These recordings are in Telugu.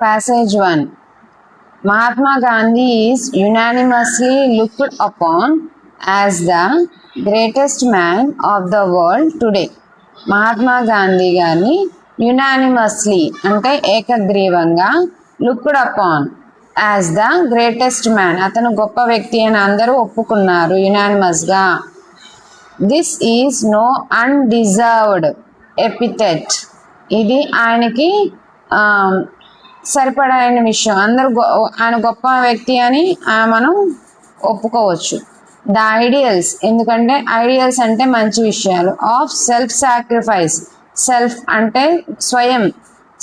Passage 1. Mahatma Gandhi is unanimously looked upon as the greatest man of the world today. Mahatma Gandhi గారిని యునానిమస్లీ అంటే ఏకగ్రీవంగా looked upon as the greatest man, అతను గొప్ప వ్యక్తి అని అందరూ ఒప్పుకున్నారు యునానిమస్గా. This is no undeserved epithet, ఇది ఆయనకి సరిపడైన విషయం. అందరూ ఆయన గొప్ప వ్యక్తి అని మనం ఒప్పుకోవచ్చు. ద ఐడియల్స్, ఎందుకంటే ఐడియల్స్ అంటే మంచి విషయాలు. ఆఫ్ సెల్ఫ్ సాక్రిఫైస్, సెల్ఫ్ అంటే స్వయం,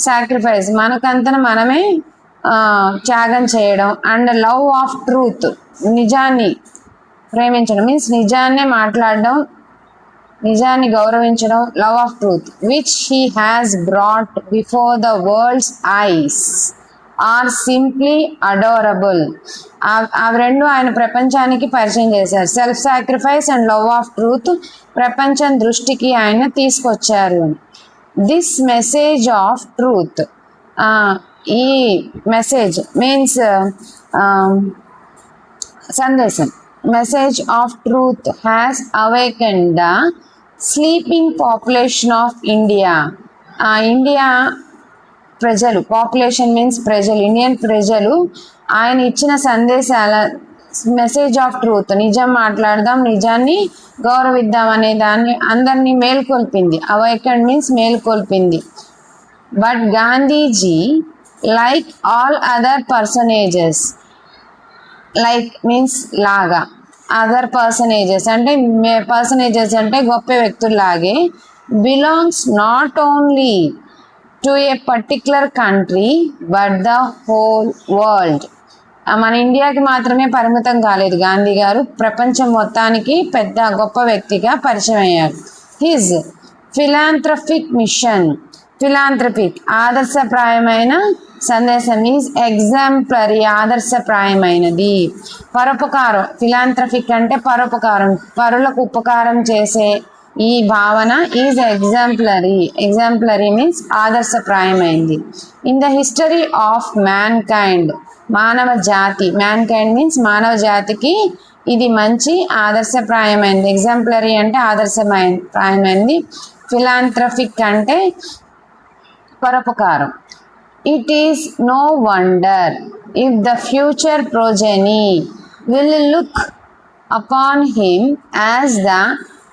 సాక్రిఫైస్ మనకంతను మనమే త్యాగం చేయడం. అండ్ లవ్ ఆఫ్ ట్రూత్, నిజాన్ని ప్రేమించడం మీన్స్ నిజాన్నే మాట్లాడడం, నిజాన్ని గౌరవించడం. Love of truth which he has brought before the world's eyes are simply adorable. అవి రెండు ఆయన ప్రపంచానికి పరిచయం చేశారు. Self sacrifice and love of truth ప్రపంచం దృష్టికి ఆయన తీసుకొచ్చారు. దిస్ మెసేజ్ ఆఫ్ ట్రూత్, ఈ మెసేజ్ మీన్స్ సందేశం, message of truth has awakened the sleeping population of India. India ప్రజలు, పాపులేషన్ మీన్స్ ప్రజలు, ఇండియన్ ప్రజలు ఆయన ఇచ్చిన సందేశాల మెసేజ్ ఆఫ్ ట్రూత్, నిజం మాట్లాడదాం, నిజాన్ని గౌరవిద్దాం అనే దాన్ని అందరినీ మేల్కొల్పింది. అవేకెండ్ మీన్స్ మేల్కొల్పింది. But Gandhiji like all other personages, like means లాగా, అదర్ పర్సనేజెస్ అంటే పర్సనేజెస్ అంటే గొప్ప వ్యక్తుల్లాగే, belongs not only to a particular country but the whole world. మన ఇండియాకి మాత్రమే పరిమితం కాలేదు గాంధీ గారు, ప్రపంచం మొత్తానికి పెద్ద గొప్ప వ్యక్తిగా పరిచయం అయ్యారు. హిజ్ ఫిలాంథ్రఫిక్ మిషన్, ఫిలాంథ్రఫిక్ ఆదర్శప్రాయమైన సందేశం, ఈజ్ ఎగ్జాంప్లరీ ఆదర్శప్రాయమైనది. పరోపకారం, ఫిలాంథ్రఫిక్ అంటే పరోపకారం, పరులకు ఉపకారం చేసే ఈ భావన ఈజ్ ఎగ్జాంప్లరీ, ఎగ్జాంప్లరీ మీన్స్ ఆదర్శప్రాయమైంది. In the history of mankind, మానవ జాతి, మ్యాన్ కైండ్ మీన్స్ మానవ జాతికి ఇది మంచి ఆదర్శప్రాయమైనది. ఎగ్జాంప్లరీ అంటే ఆదర్శప్రాయమైనది. ఫిలాంథ్రఫిక్ అంటే పరోపకారం. It is no wonder if the future progeny will look upon him as the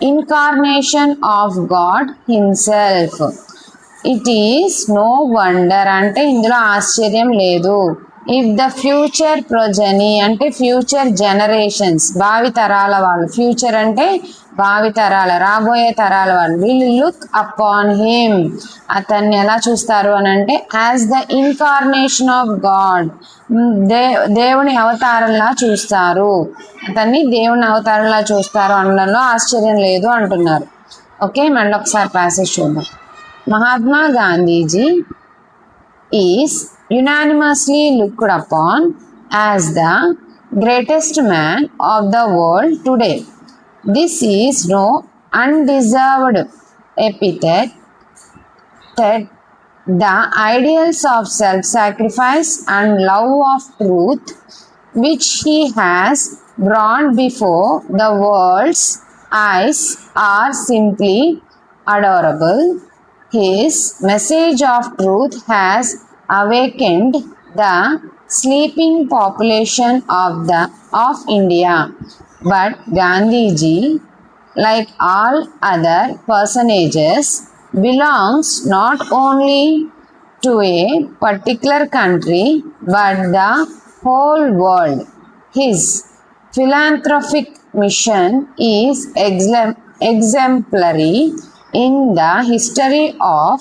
incarnation of God himself. It is no wonder అంటే ఇందులో ఆశ్చర్యం లేదు. ఇఫ్ ద ఫ్యూచర్ ప్రొజెనీ అంటే ఫ్యూచర్ జనరేషన్స్, భావి తరాల వాళ్ళు, ఫ్యూచర్ అంటే భావి తరాల, రాబోయే తరాల వాళ్ళు. విల్ లుక్ అపాన్ హిమ్, అతన్ని ఎలా చూస్తారు అని అంటే as the incarnation of God, దేవుని అవతారంలా చూస్తారు, అతన్ని దేవుని అవతారంలా చూస్తారు అనడంలో ఆశ్చర్యం లేదు అంటున్నారు. ఓకే, మళ్ళీ ఒకసారి ప్యాసేజ్ చూద్దాం. Mahatma Gandhiji is unanimously looked upon as the greatest man of the world today. This is no undeserved epithet. The ideals of self-sacrifice and love of truth which he has brought before the world's eyes are simply adorable. His message of truth has awakened the sleeping population of India. But Gandhiji, like all other personages, belongs not only to a particular country but the whole world. His philanthropic mission is exemplary in the history of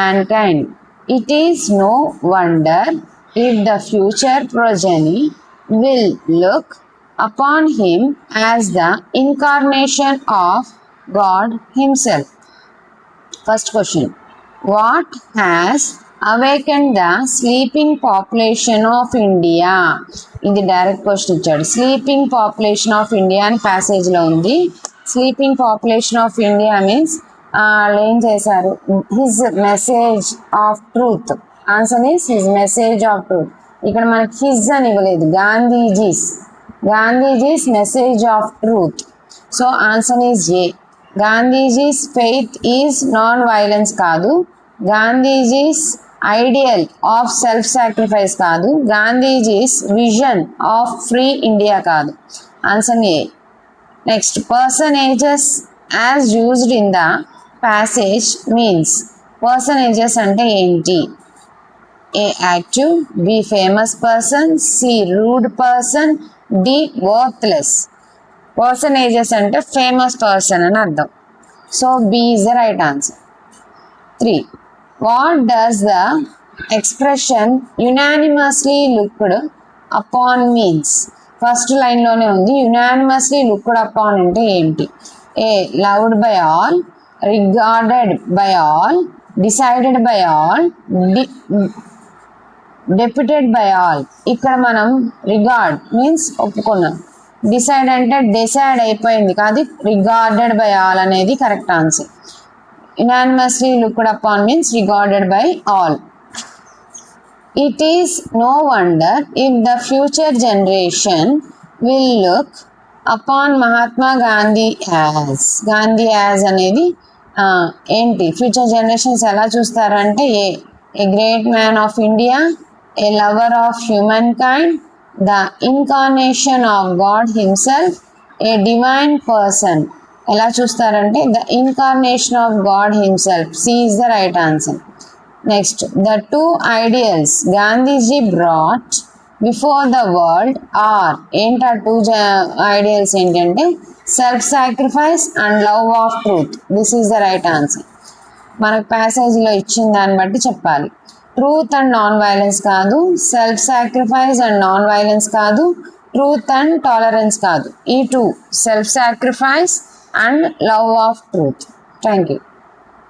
mankind. It is no wonder if the future progeny will look upon him as the incarnation of God himself. First question. What has awakened the sleeping population of India? ఇది డైరెక్ట్ క్వశ్చన్ ఇచ్చాడు. స్లీపింగ్ పాపులేషన్ ఆఫ్ ఇండియా అని ప్యాసేజ్లో ఉంది. Sleeping population of India means ఏం చేశారు, his message of truth, answer is his message of truth. ఇక్కడ మనకి హిజ్ అని ఇవ్వలేదు, Gandhiji's message of truth. So answer is A. Gandhiji's faith is non violence కాదు, Gandhiji's ideal of self sacrifice కాదు, Gandhiji's vision of free India కాదు. Answer A. Next, personages as used in the passage means. Personages అంటే ఏంటి? A active, B famous person, C rude person, D worthless. Personages అంటే ఫేమస్ పర్సన్ అని అర్థం. So B is the right answer. 3. What does the expression unanimously looked upon means? First లైన్లోనే ఉంది, యునానిమస్లీ లుక్డ్ అపాన్ అంటే ఏంటి? A loved by all, regarded by all, decided by all, deputed by all. ఇక్కడ మనం రిగార్డ్ మీన్స్ ఒప్పుకున్నాం, డిసైడ్ అంటే డిసైడ్ అయిపోయింది కాదు, రిగార్డెడ్ బై ఆల్ అనేది correct answer. Unanimously looked upon means regarded by all. It is no wonder if the future generation will look upon Mahatma Gandhi as. Gandhi as అనేది ఏంటి? ఫ్యూచర్ జనరేషన్స్ ఎలా చూస్తారంటే a great man of India, a lover of humankind, the incarnation of God himself, a divine person. ఎలా చూస్తారంటే the incarnation of God himself. C is the right answer. Next, the two ideals Gandhiji brought before the world are. ఏంటా టూ ఐడియల్స్ ఏంటంటే self sacrifice and love of truth. This is the right answer. మనకు ప్యాసేజ్లో ఇచ్చిన దాన్ని బట్టి చెప్పాలి. ట్రూత్ అండ్ నాన్ వైలెన్స్ కాదు, self sacrifice and non violence కాదు, ట్రూత్ అండ్ టాలరెన్స్ కాదు. ఈ two, self sacrifice and love of truth. Thank you.